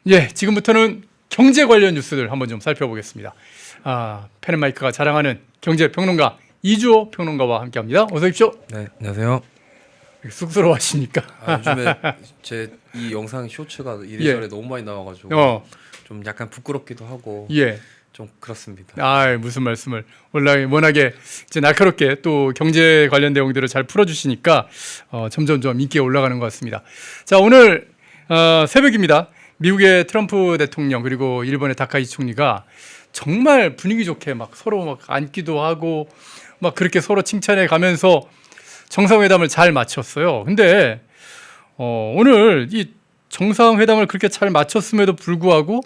예, 지금부터는 경제 관련 뉴스들 한번 좀 살펴보겠습니다. 펜앤마이크가 자랑하는 경제평론가 이주호 평론가와 함께합니다. 어서 오십시오. 네, 안녕하세요. 쑥스러워하십니까? 요즘에 제 이 영상 쇼츠가 이래저래 너무 많이 나와가지고 좀 약간 부끄럽기도 하고 좀 그렇습니다. 무슨 말씀을 워낙에 이제 날카롭게 또 경제 관련 내용들을 잘 풀어주시니까 점점 좀 인기가 올라가는 것 같습니다. 자, 오늘 새벽입니다. 미국의 트럼프 대통령 그리고 일본의 다카이 총리가 정말 분위기 좋게 막 서로 막 앉기도 하고 막 그렇게 서로 칭찬해 가면서 정상회담을 잘 마쳤어요. 근데 오늘 이 정상회담을 그렇게 잘 마쳤음에도 불구하고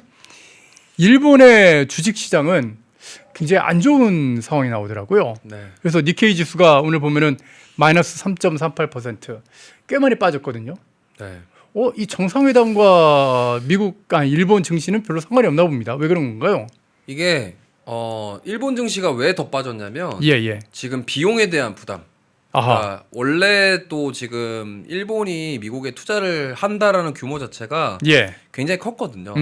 일본의 주식시장은 굉장히 안 좋은 상황이 나오더라고요. 네. 그래서 니케이 지수가 오늘 보면은 마이너스 3.38%, 꽤 많이 빠졌거든요. 네. 이 정상회담과 일본 증시는 별로 상관이 없나 봅니다. 왜 그런 건가요? 이게 일본 증시가 왜 더 빠졌냐면 지금 비용에 대한 부담. 그러니까 원래 또 지금 일본이 미국에 투자를 한다라는 규모 자체가 굉장히 컸거든요.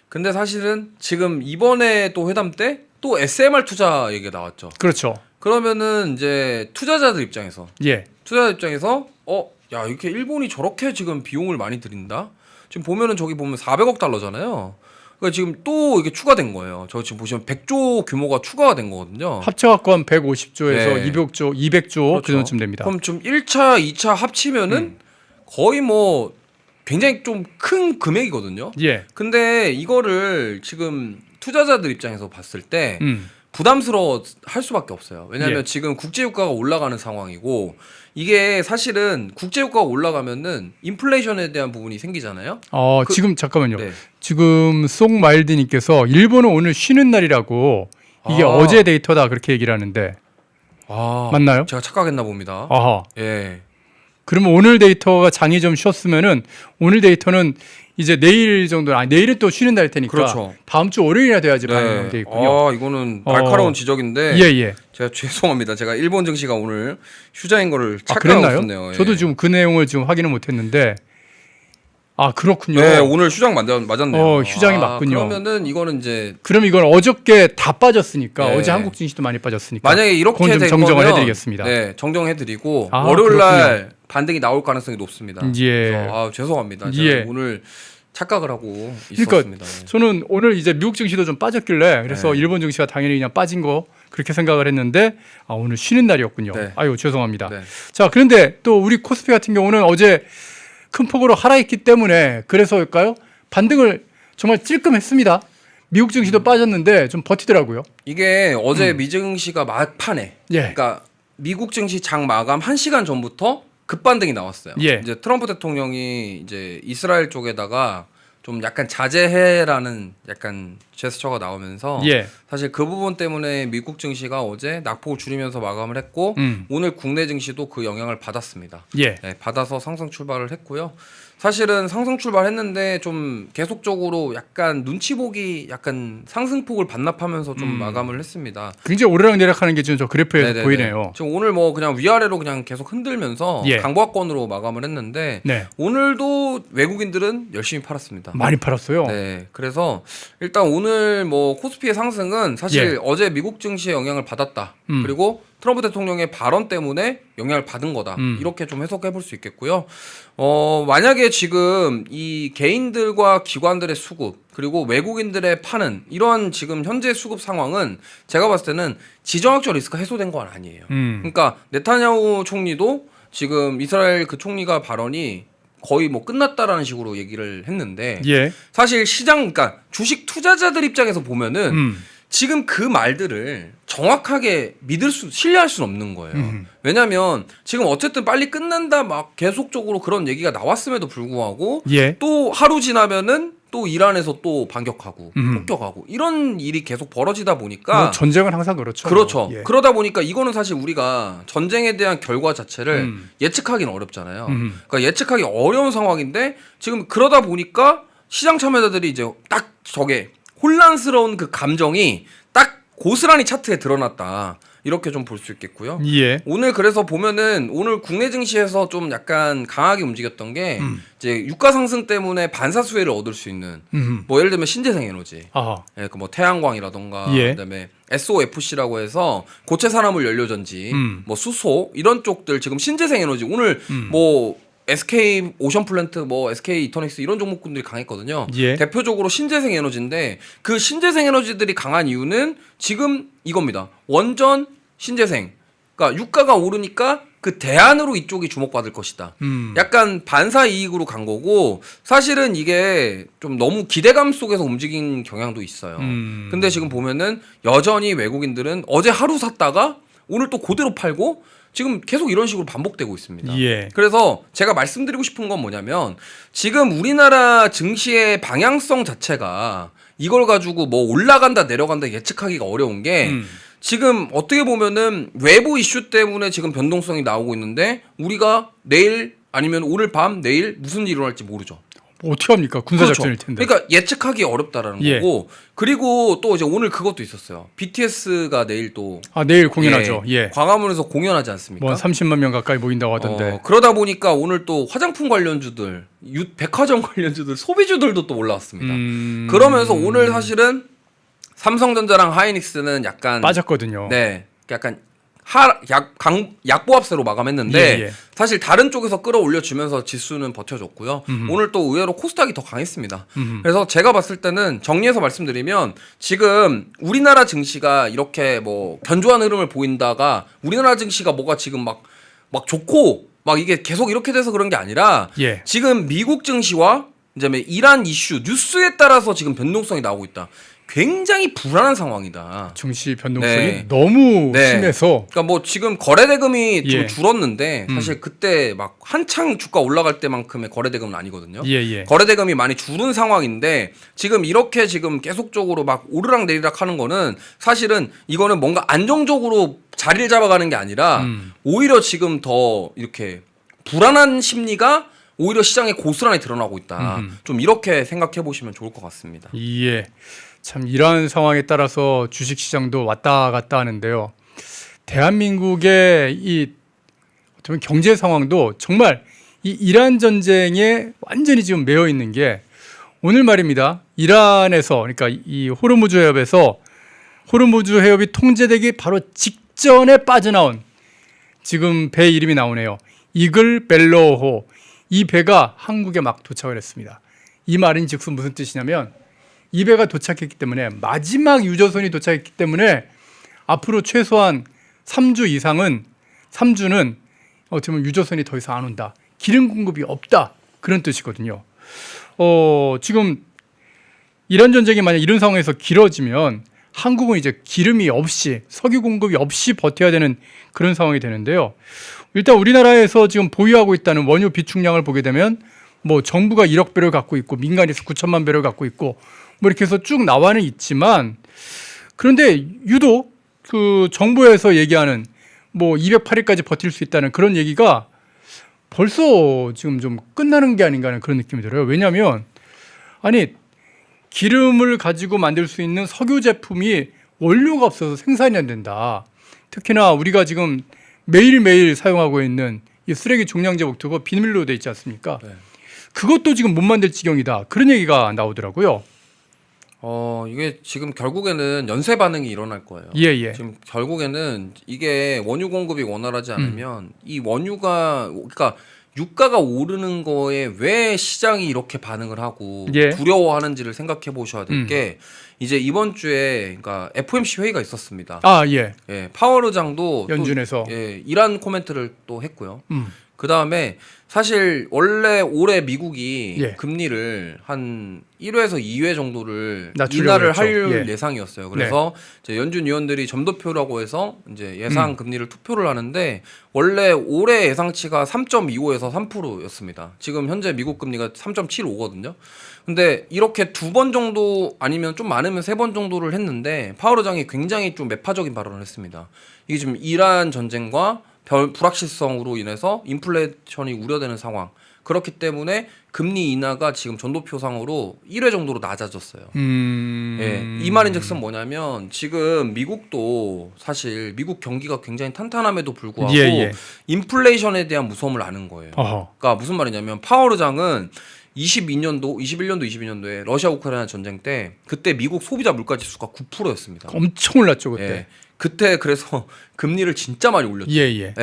근데 사실은 지금 이번에 또 회담 때 또 SMR 투자 얘기가 나왔죠. 그렇죠. 그러면은 이제 투자자들 입장에서 야, 이렇게 일본이 저렇게 지금 비용을 많이 들인다? 지금 보면은 저기 보면 400억 달러잖아요. 그러니까 지금 또 이게 추가된 거예요. 저 지금 보시면 100조 규모가 추가가 된 거거든요. 합쳐갖고 한 150조에서 200조 그렇죠. 그 정도쯤 됩니다. 그럼 좀 1차, 2차 합치면은 거의 뭐 굉장히 좀 큰 금액이거든요. 근데 이거를 지금 투자자들 입장에서 봤을 때 부담스러워 할 수밖에 없어요. 왜냐하면 지금 국제유가가 올라가는 상황이고 이게 사실은 국제유가가 올라가면은 인플레이션에 대한 부분이 생기잖아요. 지금 잠깐만요. 지금 송마일드님께서 일본은 오늘 쉬는 날이라고 이게 어제 데이터다 그렇게 얘기를 하는데 맞나요? 제가 착각했나 봅니다. 그러면 오늘 데이터가 장이 좀 쉬었으면은 오늘 데이터는 이제 내일 정도 내일은 또 쉬는 날일 테니까 다음 주 월요일이나 돼야지 반영돼 있군요. 이거는 날카로운 지적인데 제가 죄송합니다. 제가 일본 증시가 오늘 휴장인 거를 착각하고 있었네요. 저도 지금 그 내용을 지금 확인을 못했는데 그렇군요. 네, 오늘 휴장 맞았네요. 휴장이 맞군요. 그러면은 이거는 이제 그럼 이건 어저께 다 빠졌으니까 어제 한국 증시도 많이 빠졌으니까 만약에 이렇게 된 정정을 거면 해드리겠습니다. 네, 정정해드리고 월요일 날 반등이 나올 가능성이 높습니다. 그래서 죄송합니다. 제가 오늘 착각을 하고 있었습니다. 저는 오늘 이제 미국 증시도 좀 빠졌길래 그래서 일본 증시가 당연히 그냥 빠진 거 그렇게 생각을 했는데 오늘 쉬는 날이었군요. 죄송합니다. 자, 그런데 또 우리 코스피 같은 경우는 어제 큰 폭으로 하락했기 때문에 그래서일까요? 반등을 정말 찔끔했습니다. 미국 증시도 빠졌는데 좀 버티더라고요. 이게 어제 미증시가 막판에 그러니까 미국 증시 장 마감 1시간 전부터 급반등이 나왔어요. 이제 트럼프 대통령이 이제 이스라엘 쪽에다가 좀 약간 자제해라는 약간 제스처가 나오면서 사실 그 부분 때문에 미국 증시가 어제 낙폭을 줄이면서 마감을 했고 오늘 국내 증시도 그 영향을 받았습니다. 받아서 상승 출발을 했고요. 사실은 상승 출발했는데 좀 계속적으로 약간 눈치 보기 약간 상승폭을 반납하면서 좀 마감을 했습니다. 굉장히 오르락내리락하는 게 지금 저 그래프에 보이네요. 지금 오늘 뭐 그냥 위아래로 그냥 계속 흔들면서 강보합권으로 마감을 했는데 오늘도 외국인들은 열심히 팔았습니다. 많이 팔았어요. 그래서 일단 오늘 뭐 코스피의 상승은 사실 어제 미국 증시에 영향을 받았다. 그리고 트럼프 대통령의 발언 때문에 영향을 받은 거다. 이렇게 좀 해석해 볼 수 있겠고요. 만약에 지금 이 개인들과 기관들의 수급 그리고 외국인들의 파는 이런 지금 현재 수급 상황은 제가 봤을 때는 지정학적 리스크가 해소된 건 아니에요. 그러니까 네타냐후 총리도 지금 이스라엘 그 총리가 발언이 거의 뭐 끝났다라는 식으로 얘기를 했는데 사실 그러니까 주식 투자자들 입장에서 보면은 지금 그 말들을 정확하게 신뢰할 수는 없는 거예요. 왜냐하면 지금 어쨌든 빨리 끝난다 막 계속적으로 그런 얘기가 나왔음에도 불구하고 또 하루 지나면은 또 이란에서 또 반격하고 폭격하고 이런 일이 계속 벌어지다 보니까 전쟁은 항상 그렇죠. 그러다 보니까 이거는 사실 우리가 전쟁에 대한 결과 자체를 예측하기는 어렵잖아요. 그러니까 예측하기 어려운 상황인데 지금 그러다 보니까 시장 참여자들이 이제 딱 저게 혼란스러운 그 감정이 딱 고스란히 차트에 드러났다. 이렇게 좀 볼 수 있겠고요. 예. 오늘 그래서 보면은 오늘 국내 증시에서 좀 약간 강하게 움직였던 게 이제 유가 상승 때문에 반사 수혜를 얻을 수 있는 뭐 예를 들면 신재생 에너지, 아하. 예, 그 뭐 태양광이라던가 예. 그다음에 SOFC라고 해서 고체 산화물 연료전지, 뭐 수소 이런 쪽들 지금 신재생 에너지 오늘 뭐 SK 오션플랜트, 뭐 SK 이터닉스 이런 종목군들이 강했거든요. 예. 대표적으로 신재생 에너지인데 그 신재생 에너지들이 강한 이유는 지금 이겁니다. 원전 신재생. 그러니까 유가가 오르니까 그 대안으로 이쪽이 주목받을 것이다. 약간 반사 이익으로 간 거고 사실은 이게 좀 너무 기대감 속에서 움직인 경향도 있어요. 근데 지금 보면은 여전히 외국인들은 어제 하루 샀다가 오늘 또 그대로 팔고 지금 계속 이런 식으로 반복되고 있습니다. 예. 그래서 제가 말씀드리고 싶은 건 뭐냐면 지금 우리나라 증시의 방향성 자체가 이걸 가지고 뭐 올라간다 내려간다 예측하기가 어려운 게 지금 어떻게 보면은 외부 이슈 때문에 지금 변동성이 나오고 있는데 우리가 내일 아니면 오늘 밤 내일 무슨 일이 일어날지 모르죠. 어떻게 합니까? 군사작전일 텐데. 그러니까 예측하기 어렵다라는 예. 거고 그리고 또 이제 오늘 그것도 있었어요. BTS가 내일 또 내일 공연하죠. 예. 광화문에서 공연하지 않습니까? 뭐 30만 명 가까이 모인다고 하던데. 그러다 보니까 오늘 또 화장품 관련주들, 백화점 관련주들, 소비주들도 또 올라왔습니다. 그러면서 오늘 사실은 삼성전자랑 하이닉스는 약간 빠졌거든요. 네, 약간 약보합세로 마감했는데 예, 예. 사실 다른 쪽에서 끌어올려주면서 지수는 버텨줬고요. 오늘 또 의외로 코스닥이 더 강했습니다. 그래서 제가 봤을 때는 정리해서 말씀드리면 지금 우리나라 증시가 이렇게 뭐 견조한 흐름을 보인다가 우리나라 증시가 뭐가 지금 막 좋고 막 이게 계속 이렇게 돼서 그런 게 아니라 예. 지금 미국 증시와 이제 이란 이슈 뉴스에 따라서 지금 변동성이 나오고 있다. 굉장히 불안한 상황이다. 증시 변동성이 네. 너무 네. 심해서 그러니까 뭐 지금 거래 대금이 좀 예. 줄었는데 사실 그때 막 한창 주가 올라갈 때만큼의 거래 대금은 아니거든요. 예. 거래 대금이 많이 줄은 상황인데 지금 이렇게 지금 계속적으로 막 오르락 내리락 하는 거는 사실은 이거는 뭔가 안정적으로 자리를 잡아가는 게 아니라 오히려 지금 더 이렇게 불안한 심리가 오히려 시장에 고스란히 드러나고 있다. 좀 이렇게 생각해 보시면 좋을 것 같습니다. 예. 참 이러한 상황에 따라서 주식 시장도 왔다 갔다 하는데요. 대한민국의 이 어쩌면 경제 상황도 정말 이 이란 전쟁에 완전히 지금 매여 있는 게 오늘 말입니다. 이란에서 그러니까 이 호르무즈 해협에서 호르무즈 해협이 통제되기 바로 직전에 빠져나온 지금 배 이름이 나오네요. 이글 벨로호. 이 배가 한국에 막 도착을 했습니다. 이 말인 즉슨 무슨 뜻이냐면 이 배가 도착했기 때문에 마지막 유조선이 도착했기 때문에 앞으로 최소한 3주 이상은 3주는 어떻게 보면 유조선이 더 이상 안 온다. 기름 공급이 없다. 그런 뜻이거든요. 지금 이란 전쟁이 만약 이런 상황에서 길어지면 한국은 이제 기름이 없이 석유 공급이 없이 버텨야 되는 그런 상황이 되는데요. 일단 우리나라에서 지금 보유하고 있다는 원유 비축량을 보게 되면 뭐 정부가 1억 배를 갖고 있고 민간에서 9천만 배를 갖고 있고 뭐 이렇게 해서 쭉 나와는 있지만 그런데 유독 그 정부에서 얘기하는 뭐 208일까지 버틸 수 있다는 그런 얘기가 벌써 지금 좀 끝나는 게 아닌가 하는 그런 느낌이 들어요. 왜냐하면 아니 기름을 가지고 만들 수 있는 석유 제품이 원료가 없어서 생산이 안 된다. 특히나 우리가 지금 매일매일 사용하고 있는 이 쓰레기 종량제 목표가 비닐로 돼 있지 않습니까? 네. 그것도 지금 못 만들 지경이다. 그런 얘기가 나오더라고요. 이게 지금 결국에는 연쇄 반응이 일어날 거예요. 예. 지금 결국에는 이게 원유 공급이 원활하지 않으면 이 원유가 그러니까 유가가 오르는 거에 왜 시장이 이렇게 반응을 하고 예. 두려워하는지를 생각해 보셔야 될 게 이제 이번 주에 그러니까 FOMC 회의가 있었습니다. 예. 예, 파월 의장도 연준에서. 또, 이란 코멘트를 또 했고요. 그 다음에 사실 원래 올해 미국이 예. 금리를 한 1회에서 2회 정도를 낮추려고 인하를 했죠. 할 예. 예상이었어요. 그래서 이제 연준 위원들이 점도표라고 해서 이제 예상 금리를 투표를 하는데 원래 올해 예상치가 3.25에서 3%였습니다. 지금 현재 미국 금리가 3.75거든요. 근데 이렇게 2번 정도 아니면 좀 많으면 3번 정도를 했는데 파월 의장이 굉장히 좀 매파적인 발언을 했습니다. 이게 지금 이란 전쟁과 불확실성으로 인해서 인플레이션이 우려되는 상황. 그렇기 때문에 금리 인하가 지금 전도표상으로 1회 정도로 낮아졌어요. 이 말인즉슨 뭐냐면 지금 미국도 사실 미국 경기가 굉장히 탄탄함에도 불구하고 인플레이션에 대한 무서움을 아는 거예요. 그러니까 무슨 말이냐면 파월 의장은 21년도에 러시아 우크라이나 전쟁 때 그때 미국 소비자 물가 지수가 9%였습니다. 엄청 올랐죠 그때. 그때 그래서 금리를 진짜 많이 올렸죠. 예.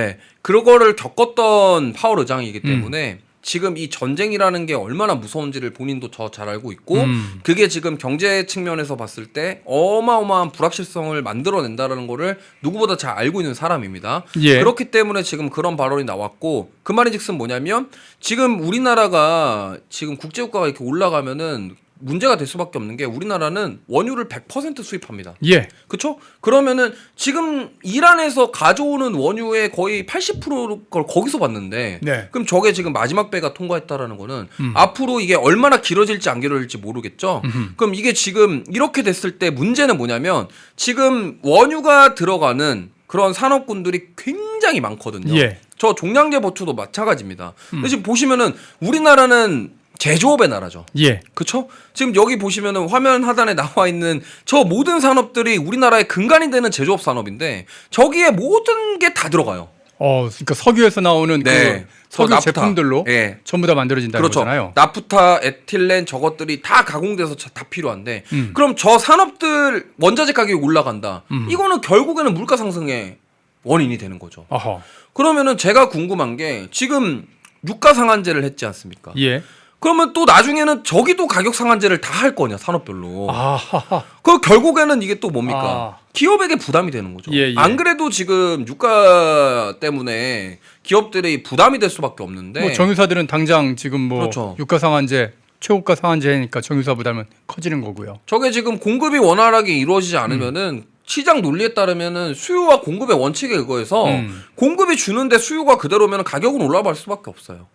그거를 겪었던 파월 의장이기 때문에 지금 이 전쟁이라는 게 얼마나 무서운지를 본인도 더 잘 알고 있고 그게 지금 경제 측면에서 봤을 때 어마어마한 불확실성을 만들어낸다는 거를 누구보다 잘 알고 있는 사람입니다. 그렇기 때문에 지금 그런 발언이 나왔고 그 말인즉슨 뭐냐면 지금 우리나라가 지금 국제유가가 이렇게 올라가면은 문제가 될 수밖에 없는 게 우리나라는 원유를 100% 수입합니다. 그렇죠? 그러면은 지금 이란에서 가져오는 원유의 거의 80%를 거기서 받는데 그럼 저게 지금 마지막 배가 통과했다라는 거는 앞으로 이게 얼마나 길어질지 안 길어질지 모르겠죠. 그럼 이게 지금 이렇게 됐을 때 문제는 뭐냐면 지금 원유가 들어가는 그런 산업군들이 굉장히 많거든요. 저 종량제 버투도 마찬가지입니다. 근데 지금 보시면은 우리나라는 제조업의 나라죠. 그렇죠? 지금 여기 보시면은 화면 하단에 나와 있는 저 모든 산업들이 우리나라의 근간이 되는 제조업 산업인데 저기에 모든 게 다 들어가요. 그러니까 석유에서 나오는 그 석유 나프타, 제품들로 전부 다 만들어진다는 거잖아요. 나프타, 에틸렌 저것들이 다 가공돼서 다 필요한데 그럼 저 산업들 원자재 가격이 올라간다. 이거는 결국에는 물가 상승의 원인이 되는 거죠. 그러면은 제가 궁금한 게 지금 유가 상한제를 했지 않습니까? 그러면 또 나중에는 저기도 가격 상한제를 다 할 거냐 산업별로. 그 결국에는 이게 또 뭡니까? 기업에게 부담이 되는 거죠. 안 그래도 지금 유가 때문에 기업들이 부담이 될 수밖에 없는데. 뭐 정유사들은 당장 지금 뭐 유가 상한제, 최고가 상한제니까 정유사 부담은 커지는 거고요. 저게 지금 공급이 원활하게 이루어지지 않으면은. 시장 논리에 따르면은 수요와 공급의 원칙에 의거해서 공급이 주는데 수요가 그대로면 가격은 올라갈 수밖에 없어요.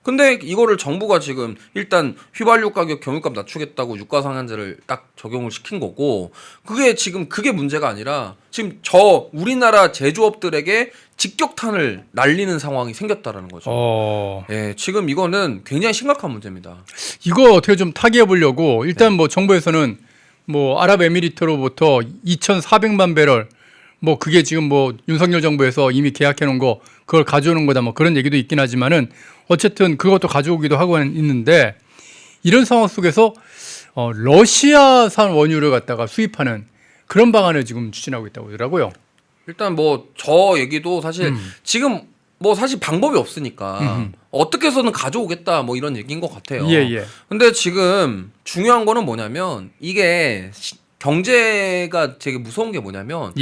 근데 이거를 정부가 지금 일단 휘발유 가격 경유값 낮추겠다고 유가 상한제를 딱 적용을 시킨 거고 그게 지금 그게 문제가 아니라 지금 저 우리나라 제조업들에게 직격탄을 날리는 상황이 생겼다라는 거죠. 지금 이거는 굉장히 심각한 문제입니다. 이거 어떻게 좀 타개해 보려고 일단 뭐 정부에서는 뭐 아랍에미리트로부터 2,400만 배럴 뭐 그게 지금 뭐 윤석열 정부에서 이미 계약해 놓은 거 그걸 가져오는 거다 뭐 그런 얘기도 있긴 하지만은 어쨌든 그것도 가져오기도 하고 있는데 이런 상황 속에서 러시아산 원유를 갖다가 수입하는 그런 방안을 지금 추진하고 있다고 하더라고요. 일단 뭐 저 얘기도 사실 지금 뭐 사실 방법이 없으니까 어떻게 해서는 가져오겠다 뭐 이런 얘기인 것 같아요. 근데 지금 중요한 거는 뭐냐면 이게 경제가 되게 무서운 게 뭐냐면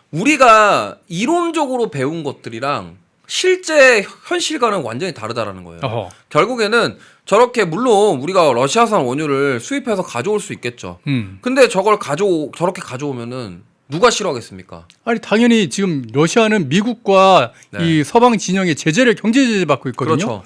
우리가 이론적으로 배운 것들이랑 실제 현실과는 완전히 다르다라는 거예요. 결국에는 저렇게 물론 우리가 러시아산 원유를 수입해서 가져올 수 있겠죠. 근데 저걸 저렇게 가져오면은 누가 싫어하겠습니까? 아니 당연히 지금 러시아는 미국과 이 서방 진영의 제재를 경제 제재 받고 있거든요.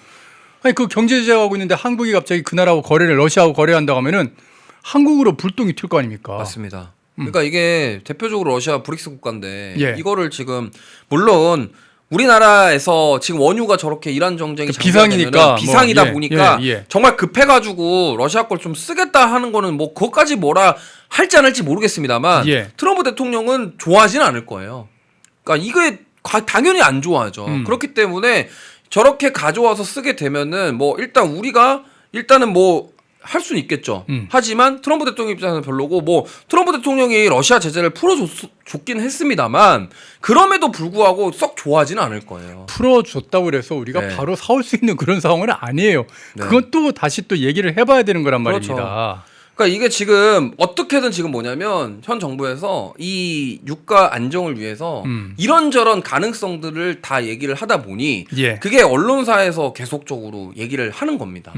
아니 그 경제 제재하고 있는데 한국이 갑자기 그 나라하고 러시아하고 거래한다고 하면은 한국으로 불똥이 튈 거 아닙니까? 맞습니다. 그러니까 이게 대표적으로 러시아 브릭스 국가인데 이거를 지금 물론 우리나라에서 지금 원유가 저렇게 이란 정쟁이 비상이니까 비상이다 보니까 정말 급해가지고 러시아 걸 좀 쓰겠다 하는 거는 뭐 그것까지 뭐라 할지 안 할지 모르겠습니다만 트럼프 대통령은 좋아하지는 않을 거예요. 그러니까 이게 당연히 안 좋아하죠. 그렇기 때문에 저렇게 가져와서 쓰게 되면은 뭐 일단 우리가 일단은 뭐 할 수는 있겠죠. 하지만 트럼프 대통령 입장에서는 별로고 뭐 트럼프 대통령이 러시아 제재를 풀어줬긴 했습니다만 그럼에도 불구하고 썩 좋아하지는 않을 거예요. 풀어줬다고 그래서 우리가 바로 사올 수 있는 그런 상황은 아니에요. 그건 또 다시 또 얘기를 해봐야 되는 거란 말입니다. 그러니까 이게 지금 어떻게든 지금 뭐냐면 현 정부에서 이 유가 안정을 위해서 이런저런 가능성들을 다 얘기를 하다 보니 그게 언론사에서 계속적으로 얘기를 하는 겁니다.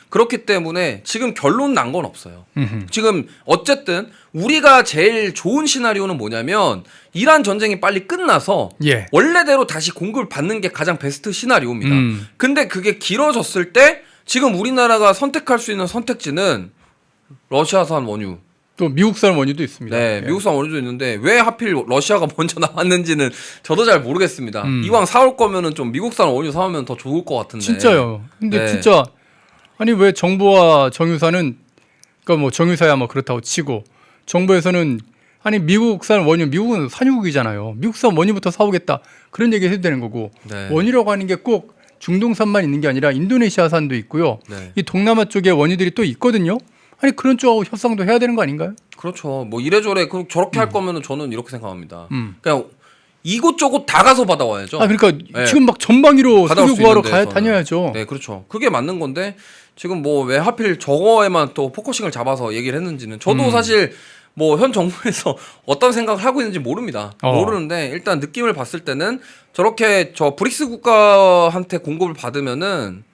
그렇기 때문에 지금 결론 난 건 없어요. 지금 어쨌든 우리가 제일 좋은 시나리오는 뭐냐면 이란 전쟁이 빨리 끝나서 원래대로 다시 공급을 받는 게 가장 베스트 시나리오입니다. 근데 그게 길어졌을 때 지금 우리나라가 선택할 수 있는 선택지는 러시아산 원유 또 미국산 원유도 있습니다. 네, 예. 미국산 원유도 있는데 왜 하필 러시아가 먼저 나왔는지는 저도 잘 모르겠습니다. 음. 이왕 사올 거면은 좀 미국산 원유 사오면 더 좋을 것 같은데. 진짜요. 근데 네. 진짜 아니 왜 정부와 정유사는 그러니까 뭐 정유사야 뭐 그렇다고 치고 정부에서는 아니 미국산 원유 미국은 산유국이잖아요. 미국산 원유부터 사오겠다 그런 얘기 해도 되는 거고 네. 원유라고 하는 게 꼭 중동산만 있는 게 아니라 인도네시아산도 있고요. 네. 이 동남아 쪽에 원유들이 또 있거든요. 아니 그런 쪽하고 협상도 해야 되는 거 아닌가요? 그렇죠. 뭐 이래저래 저렇게 할 거면은 저는 이렇게 생각합니다. 음. 그냥 이곳저곳 다 가서 받아와야죠. 아 그러니까 네. 지금 막 전방위로 받아올 석유 수 구하러 있는 가야 데에서는. 다녀야죠. 네, 그렇죠. 그게 맞는 건데 지금 뭐 왜 하필 저거에만 또 포커싱을 잡아서 얘기를 했는지는 저도 사실 뭐 현 정부에서 어떤 생각을 하고 있는지 모릅니다. 모르는데 일단 느낌을 봤을 때는 저렇게 저 브릭스 국가한테 공급을 받으면은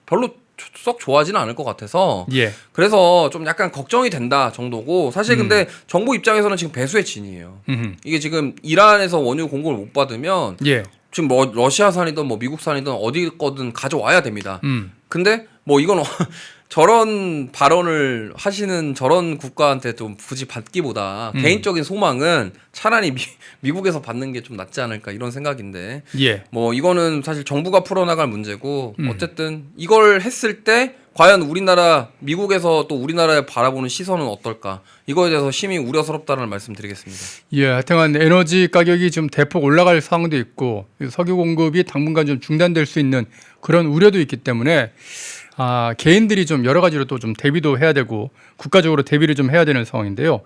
별로 썩 좋아하지는 않을 것 같아서 예. 그래서 좀 약간 걱정이 된다 정도고 사실 근데 정부 입장에서는 지금 배수의 진이에요. 이게 지금 이란에서 원유 공급을 못 받으면 예. 지금 뭐 러시아산이든 뭐 미국산이든 어디 거든 가져와야 됩니다. 근데 뭐 이건 저런 발언을 하시는 저런 국가한테 좀 굳이 받기보다 개인적인 소망은 차라리 미국에서 받는 게 좀 낫지 않을까 이런 생각인데 예. 뭐 이거는 사실 정부가 풀어나갈 문제고 어쨌든 이걸 했을 때 과연 우리나라 미국에서 또 우리나라에 바라보는 시선은 어떨까 이거에 대해서 심히 우려스럽다는 말씀드리겠습니다. 예, 하여튼간 에너지 가격이 좀 대폭 올라갈 상황도 있고 석유 공급이 당분간 좀 중단될 수 있는 그런 우려도 있기 때문에 개인들이 좀 여러 가지로 또 좀 대비도 해야 되고 국가적으로 대비를 좀 해야 되는 상황인데요.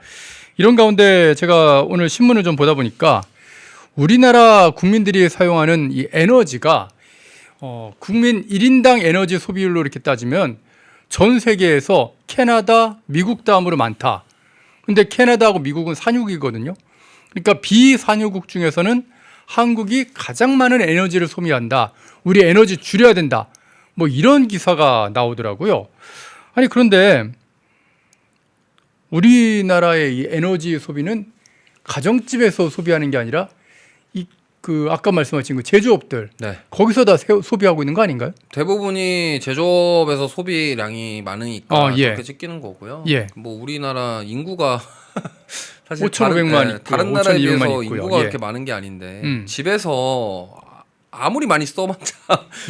이런 가운데 제가 오늘 신문을 좀 보다 보니까 우리나라 국민들이 사용하는 이 에너지가 국민 1인당 에너지 소비율로 이렇게 따지면 전 세계에서 캐나다, 미국 다음으로 많다. 근데 캐나다하고 미국은 산유국이거든요. 그러니까 비산유국 중에서는 한국이 가장 많은 에너지를 소비한다. 우리 에너지 줄여야 된다. 뭐 이런 기사가 나오더라고요. 아니 그런데 우리나라의 이 에너지 소비는 가정집에서 소비하는 게 아니라 아까 말씀하신 그 제조업들 네. 거기서 다 소비하고 있는 거 아닌가요? 대부분이 제조업에서 소비량이 많으니까 예. 그렇게 찍히는 거고요. 예. 뭐 우리나라 인구가 사실 5,500만 있고요. 다른 나라에 5,200만 비해서 있고요. 인구가 예. 그렇게 많은 게 아닌데 음. 집에서 아무리 많이 써봤자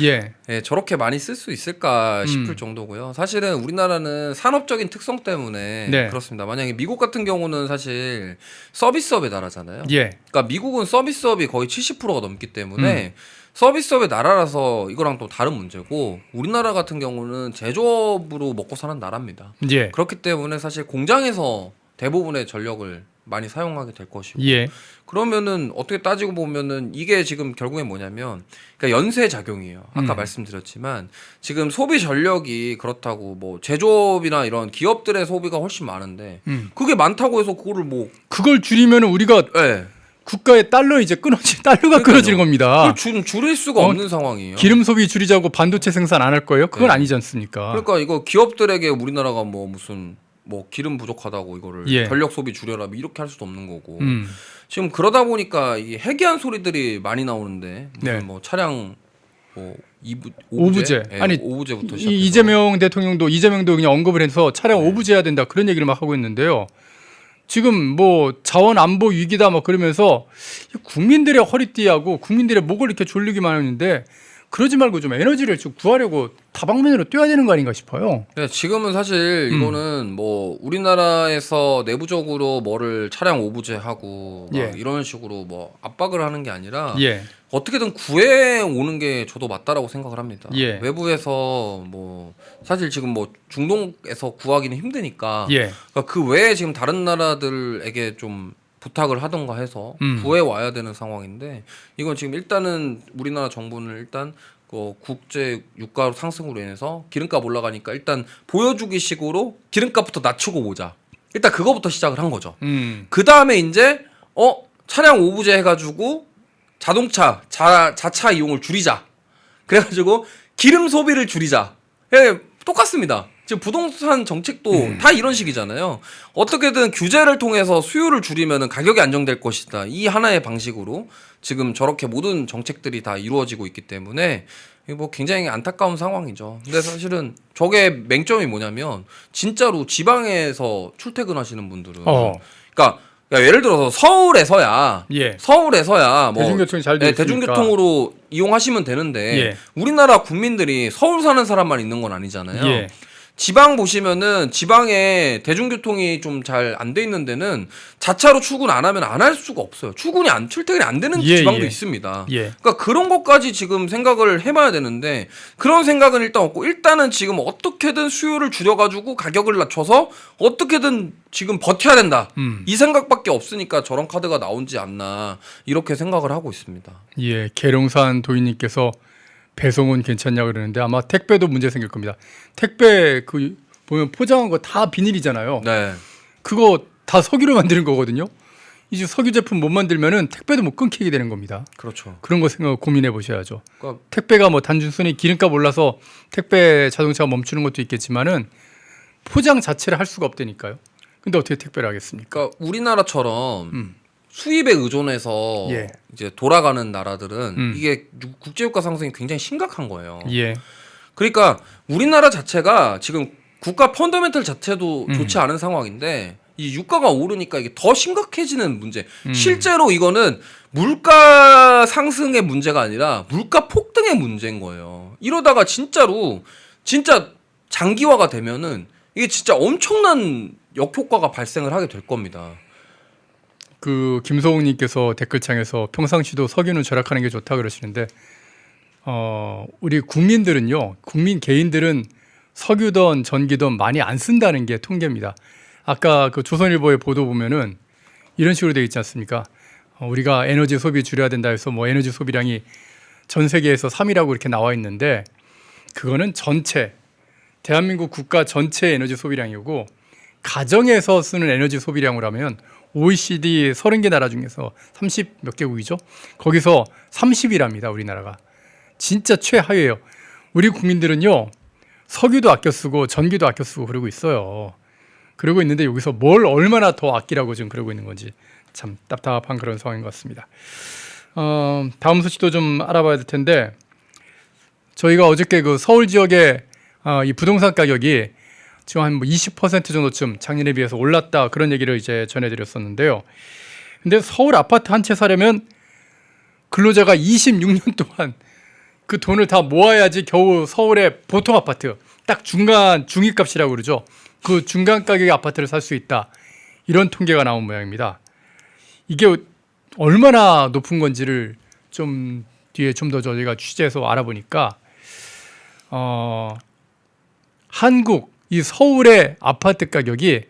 예. 예, 저렇게 많이 쓸 수 있을까 싶을 정도고요. 사실은 우리나라는 산업적인 특성 때문에 네. 그렇습니다. 만약에 미국 같은 경우는 사실 서비스업의 나라잖아요. 예. 그러니까 미국은 서비스업이 거의 70%가 넘기 때문에 서비스업의 나라라서 이거랑 또 다른 문제고 우리나라 같은 경우는 제조업으로 먹고 사는 나라입니다. 예. 그렇기 때문에 사실 공장에서 대부분의 전력을 많이 사용하게 될 것이고 예. 그러면은 어떻게 따지고 보면은 이게 지금 결국엔 뭐냐면 그러니까 연쇄 작용이에요. 아까 말씀드렸지만 지금 소비 전력이 그렇다고 뭐 제조업이나 이런 기업들의 소비가 훨씬 많은데 그게 많다고 해서 그거를 뭐 그걸 줄이면 우리가 예. 국가의 달러가 그러니까요. 끊어지는 겁니다. 그걸 줄일 수가 없는 상황이에요. 기름 소비 줄이자고 반도체 생산 안 할 거예요? 그건 네. 아니지 않습니까? 그러니까 이거 기업들에게 우리나라가 뭐 무슨 뭐 기름 부족하다고 이거를 예. 전력 소비 줄여라 뭐 이렇게 할 수도 없는 거고 지금 그러다 보니까 이게 해괴한 소리들이 많이 나오는데 무슨 네. 뭐 차량 뭐 오부제. 예, 아니, 오부제부터 시작해서 이재명도 그냥 언급을 해서 차량 오부제해야 된다 그런 얘기를 막 하고 있는데요. 지금 뭐 자원 안보 위기다 막 그러면서 국민들의 허리띠하고 국민들의 목을 이렇게 졸리기만 하는데 그러지 말고 좀 에너지를 좀 구하려고 다방면으로 뛰어야 되는 거 아닌가 싶어요. 네, 지금은 사실 이거는 뭐 우리나라에서 내부적으로 뭐를 차량 오부제하고 막 예. 이런 식으로 뭐 압박을 하는 게 아니라 예. 어떻게든 구해 오는 게 저도 맞다라고 생각을 합니다. 예. 외부에서 뭐 사실 지금 뭐 중동에서 구하기는 힘드니까 예. 그러니까 그 외에 지금 다른 나라들에게 좀 부탁을 하던가 해서 구해 와야 되는 상황인데 이건 지금 일단은 우리나라 정부는 일단 그 국제 유가 상승으로 인해서 기름값 올라가니까 일단 보여주기 식으로 기름값부터 낮추고 보자. 일단 그거부터 시작을 한 거죠. 그 다음에 이제 차량 오부제 해가지고 자동차 자차 이용을 줄이자. 그래가지고 기름 소비를 줄이자. 예, 똑같습니다. 지금 부동산 정책도 다 이런 식이잖아요. 어떻게든 규제를 통해서 수요를 줄이면 가격이 안정될 것이다. 이 하나의 방식으로 지금 저렇게 모든 정책들이 다 이루어지고 있기 때문에 이거 뭐 굉장히 안타까운 상황이죠. 근데 사실은 저게 맹점이 뭐냐면 진짜로 지방에서 출퇴근하시는 분들은 그러니까 예를 들어서 서울에서야 예. 뭐 대중교통이 잘 돼 있으니까. 대중교통으로 이용하시면 되는데 예. 우리나라 국민들이 서울 사는 사람만 있는 건 아니잖아요. 예. 지방 보시면은 지방에 대중교통이 좀 잘 안 돼 있는 데는 자차로 출근 안 하면 안 할 수가 없어요. 출퇴근이 안 되는 예, 지방도 예. 있습니다. 예. 그러니까 그런 것까지 지금 생각을 해봐야 되는데 그런 생각은 일단 없고 일단은 지금 어떻게든 수요를 줄여가지고 가격을 낮춰서 어떻게든 지금 버텨야 된다. 이 생각밖에 없으니까 저런 카드가 나오지 않나 이렇게 생각을 하고 있습니다. 예, 계룡산 도인님께서 배송은 괜찮냐 그러는데 아마 택배도 문제 생길 겁니다. 택배 그 보면 포장한 거 다 비닐이잖아요. 네. 그거 다 석유로 만드는 거거든요. 이제 석유 제품 못 만들면은 택배도 못 끊기게 되는 겁니다. 그렇죠. 그런 거 생각 고민해 보셔야죠. 그러니까 택배가 뭐 단순히 기름값 올라서 택배 자동차가 멈추는 것도 있겠지만은 포장 자체를 할 수가 없다니까요. 근데 어떻게 택배를 하겠습니까? 그러니까 우리나라처럼 수입에 의존해서 예. 이제 돌아가는 나라들은 이게 국제유가 상승이 굉장히 심각한 거예요. 예. 그러니까 우리나라 자체가 지금 국가 펀더멘털 자체도 좋지 않은 상황인데 이 유가가 오르니까 이게 더 심각해지는 문제. 실제로 이거는 물가 상승의 문제가 아니라 물가 폭등의 문제인 거예요. 이러다가 진짜로 진짜 장기화가 되면은 이게 진짜 엄청난 역효과가 발생을 하게 될 겁니다. 그 김소웅님께서 댓글창에서 평상시도 석유는 절약하는 게 좋다 그러시는데 우리 국민들은요, 국민 개인들은 석유든 전기든 많이 안 쓴다는 게 통계입니다. 아까 그 조선일보의 보도 보면은 이런 식으로 되어 있지 않습니까? 우리가 에너지 소비 줄여야 된다 해서 뭐 에너지 소비량이 전 세계에서 3위라고 이렇게 나와 있는데 그거는 전체 대한민국 국가 전체 에너지 소비량이고 가정에서 쓰는 에너지 소비량으로 하면 OECD 30개 나라 중에서 30 몇 개국이죠. 거기서 30위랍니다. 우리나라가. 진짜 최하위예요. 우리 국민들은요. 석유도 아껴 쓰고 전기도 아껴 쓰고 그러고 있어요. 그러고 있는데 여기서 뭘 얼마나 더 아끼라고 지금 그러고 있는 건지 참 답답한 그런 상황인 것 같습니다. 다음 소식도 좀 알아봐야 될 텐데 저희가 어저께 그 서울 지역의 이 부동산 가격이 지금 한 20% 정도쯤 작년에 비해서 올랐다 그런 얘기를 이제 전해드렸었는데요. 근데 서울 아파트 한 채 사려면 근로자가 26년 동안 그 돈을 다 모아야지 겨우 서울의 보통 아파트 딱 중간 중위값이라고 그러죠. 그 중간 가격의 아파트를 살 수 있다. 이런 통계가 나온 모양입니다. 이게 얼마나 높은 건지를 좀 뒤에 좀 더 저희가 취재해서 알아보니까 한국 이 서울의 아파트 가격이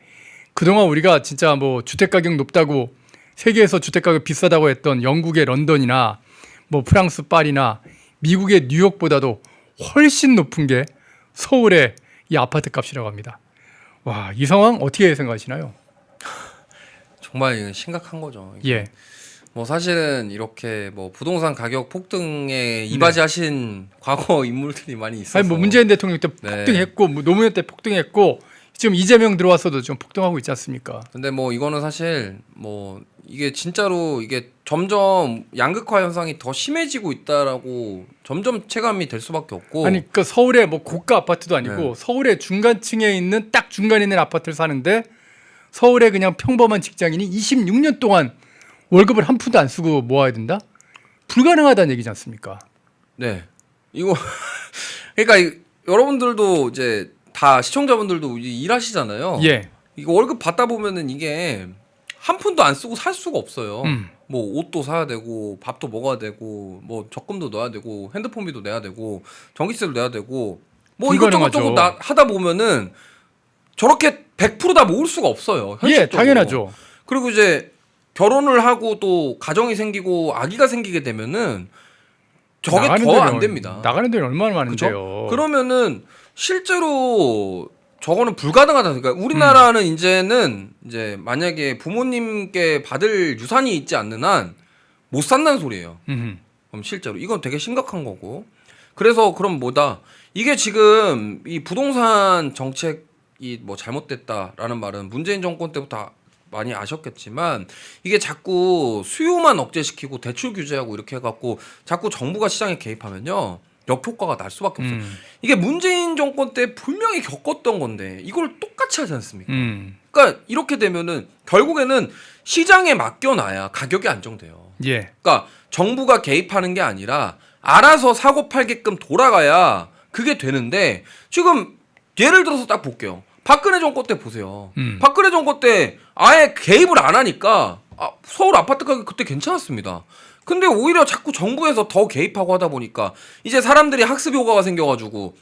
그동안 우리가 진짜 뭐 주택 가격 높다고 세계에서 주택 가격 비싸다고 했던 영국의 런던이나 뭐 프랑스 파리나 미국의 뉴욕보다도 훨씬 높은 게 서울의 이 아파트 값이라고 합니다. 와, 이 상황 어떻게 생각하시나요? 정말 심각한 거죠. 예. 뭐 사실은 이렇게 뭐 부동산 가격 폭등에 이바지하신 과거 인물들이 많이 있어서 아니 뭐 문재인 대통령 때 폭등했고 뭐 노무현 때 폭등했고 지금 이재명 들어와서도 좀 폭등하고 있지 않습니까? 근데 뭐 이거는 사실 뭐 이게 진짜로 이게 점점 양극화 현상이 더 심해지고 있다라고 점점 체감이 될 수밖에 없고 아니 그 서울의 뭐 고가 아파트도 아니고 서울의 중간층에 있는 딱 중간에 있는 아파트를 사는데 서울의 그냥 평범한 직장인이 26년 동안 월급을 한 푼도 안 쓰고 모아야 된다? 불가능하다는 얘기지 않습니까? 네. 이거 그러니까 여러분들도 이제 다 시청자분들도 일하시잖아요. 예. 이거 월급 받다 보면은 이게 한 푼도 안 쓰고 살 수가 없어요. 뭐 옷도 사야 되고 밥도 먹어야 되고 뭐 적금도 넣어야 되고 핸드폰비도 내야 되고 전기세도 내야 되고 뭐 이것저것 조금 하다 보면은 저렇게 100% 다 모을 수가 없어요. 현실적으로. 예, 당연하죠. 그리고 이제 결혼을 하고 또 가정이 생기고 아기가 생기게 되면은 저게 더 안 됩니다. 나가는 돈이 얼마나 많은데요. 그쵸? 그러면은 실제로 저거는 불가능하다. 그러니까 우리나라는 이제는 이제 만약에 부모님께 받을 유산이 있지 않는 한 못 산다는 소리예요. 그럼 실제로 이건 되게 심각한 거고. 그래서 그럼 뭐다? 이게 지금 이 부동산 정책이 뭐 잘못됐다라는 말은 문재인 정권 때부터 많이 아셨겠지만 이게 자꾸 수요만 억제시키고 대출 규제하고 이렇게 해갖고 자꾸 정부가 시장에 개입하면요 역효과가 날 수밖에 없어요. 이게 문재인 정권 때 분명히 겪었던 건데 이걸 똑같이 하지 않습니까? 그러니까 이렇게 되면은 결국에는 시장에 맡겨놔야 가격이 안정돼요. 예. 그러니까 정부가 개입하는 게 아니라 알아서 사고 팔게끔 돌아가야 그게 되는데 지금 예를 들어서 딱 볼게요. 박근혜 정권 때 보세요. 박근혜 정권 때 아예 개입을 안 하니까 서울 아파트 가격 그때 괜찮았습니다. 근데 오히려 자꾸 정부에서 더 개입하고 하다 보니까 이제 사람들이 학습 효과가 생겨가지고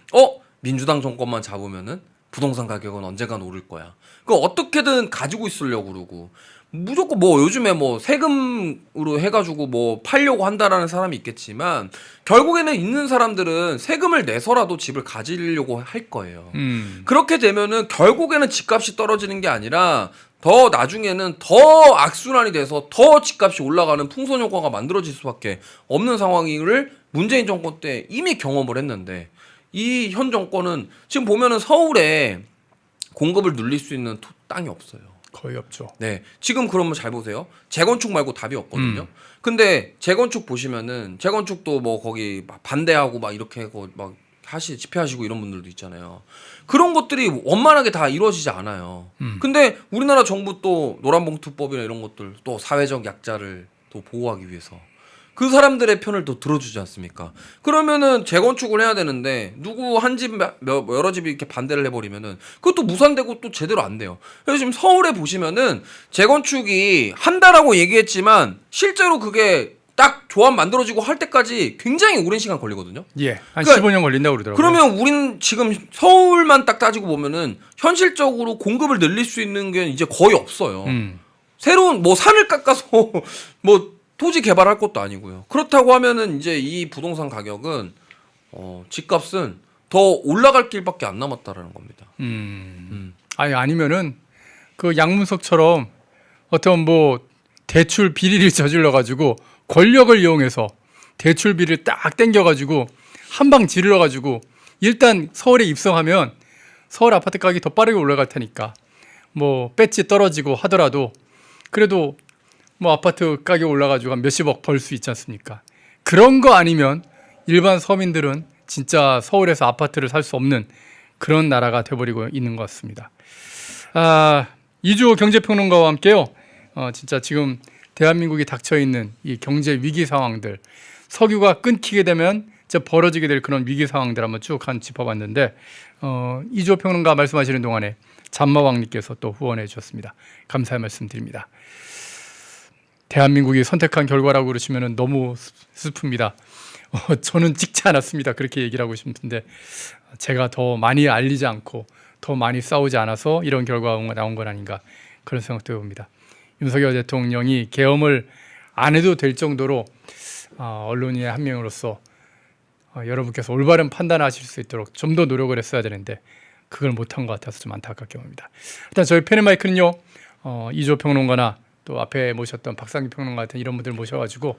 민주당 정권만 잡으면은 부동산 가격은 언젠간 오를 거야. 그거 어떻게든 가지고 있으려고 그러고 무조건 뭐 요즘에 뭐 세금으로 해가지고 뭐 팔려고 한다라는 사람이 있겠지만 결국에는 있는 사람들은 세금을 내서라도 집을 가지려고 할 거예요. 그렇게 되면은 결국에는 집값이 떨어지는 게 아니라 더 나중에는 더 악순환이 돼서 더 집값이 올라가는 풍선 효과가 만들어질 수밖에 없는 상황을 문재인 정권 때 이미 경험을 했는데 이 현 정권은 지금 보면은 서울에 공급을 늘릴 수 있는 땅이 없어요. 거의 없죠. 네. 지금 그러면 잘 보세요. 재건축 말고 답이 없거든요. 근데 재건축 보시면은 재건축도 뭐 거기 막 반대하고 막 이렇게 하고 막 집회하시고 이런 분들도 있잖아요. 그런 것들이 원만하게 다 이루어지지 않아요. 근데 우리나라 정부 또 노란봉투법이나 이런 것들 또 사회적 약자를 또 보호하기 위해서 그 사람들의 편을 또 들어주지 않습니까? 그러면은 재건축을 해야 되는데 누구 한 집 여러 집이 이렇게 반대를 해버리면은 그것도 무산되고 또 제대로 안 돼요. 그래서 지금 서울에 보시면은 재건축이 한다라고 얘기했지만 실제로 그게 딱 조합 만들어지고 할 때까지 굉장히 오랜 시간 걸리거든요. 예, 한 그러니까 15년 걸린다고 그러더라고요. 그러면 우린 지금 서울만 딱 따지고 보면은 현실적으로 공급을 늘릴 수 있는 게 이제 거의 없어요. 새로운 뭐 산을 깎아서 뭐 토지 개발할 것도 아니고요. 그렇다고 하면은 이제 이 부동산 가격은 집값은 더 올라갈 길밖에 안 남았다라는 겁니다. 아니면은 그 양문석처럼 어떤 뭐 대출 비리를 저질러 가지고 권력을 이용해서 대출 비리를 딱 땡겨 가지고 한 방 지르러 가지고 일단 서울에 입성하면 서울 아파트 가격이 더 빠르게 올라갈 테니까 뭐 배지 떨어지고 하더라도 그래도 뭐 아파트 가격 올라가지고 한 몇십억 벌 수 있지 않습니까? 그런 거 아니면 일반 서민들은 진짜 서울에서 아파트를 살 수 없는 그런 나라가 돼버리고 있는 것 같습니다. 이주호 경제평론가와 함께요. 진짜 지금 대한민국이 닥쳐 있는 이 경제 위기 상황들, 석유가 끊기게 되면 이제 벌어지게 될 그런 위기 상황들 한번 쭉 짚어봤는데 이주호 평론가 말씀하시는 동안에 잠마왕님께서 또 후원해 주셨습니다. 감사의 말씀드립니다. 대한민국이 선택한 결과라고 그러시면 너무 슬픕니다. 저는 찍지 않았습니다. 그렇게 얘기를 하고 싶은데 제가 더 많이 알리지 않고 더 많이 싸우지 않아서 이런 결과가 나온 건 아닌가 그런 생각도 해봅니다. 윤석열 대통령이 계엄을 안 해도 될 정도로 언론인의 한 명으로서 여러분께서 올바른 판단하실 수 있도록 좀 더 노력을 했어야 되는데 그걸 못한 것 같아서 좀 안타깝게 봅니다. 일단 저희 펜앤마이크는요. 이주호 평론가나 또 앞에 모셨던 박상규 평론가 같은 이런 분들 모셔가지고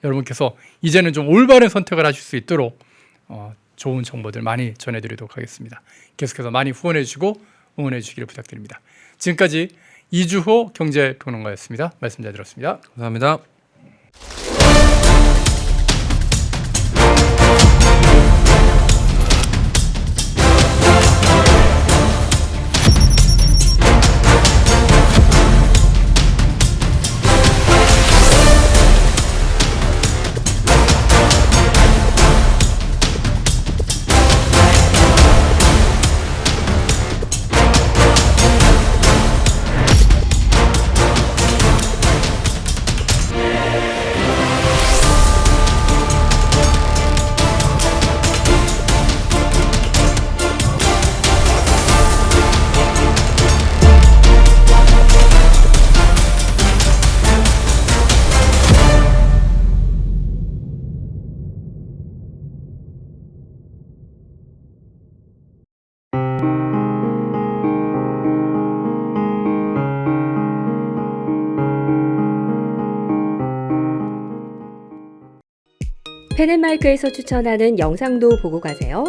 여러분께서 이제는 좀 올바른 선택을 하실 수 있도록 좋은 정보들 많이 전해드리도록 하겠습니다. 계속해서 많이 후원해 주시고 응원해 주시기를 부탁드립니다. 지금까지 이주호 경제평론가였습니다. 말씀 잘 들었습니다. 감사합니다. 펜앤마이크에서 추천하는 영상도 보고 가세요.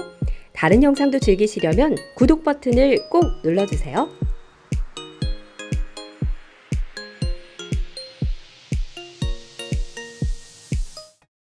다른 영상도 즐기시려면 구독 버튼을 꼭 눌러주세요.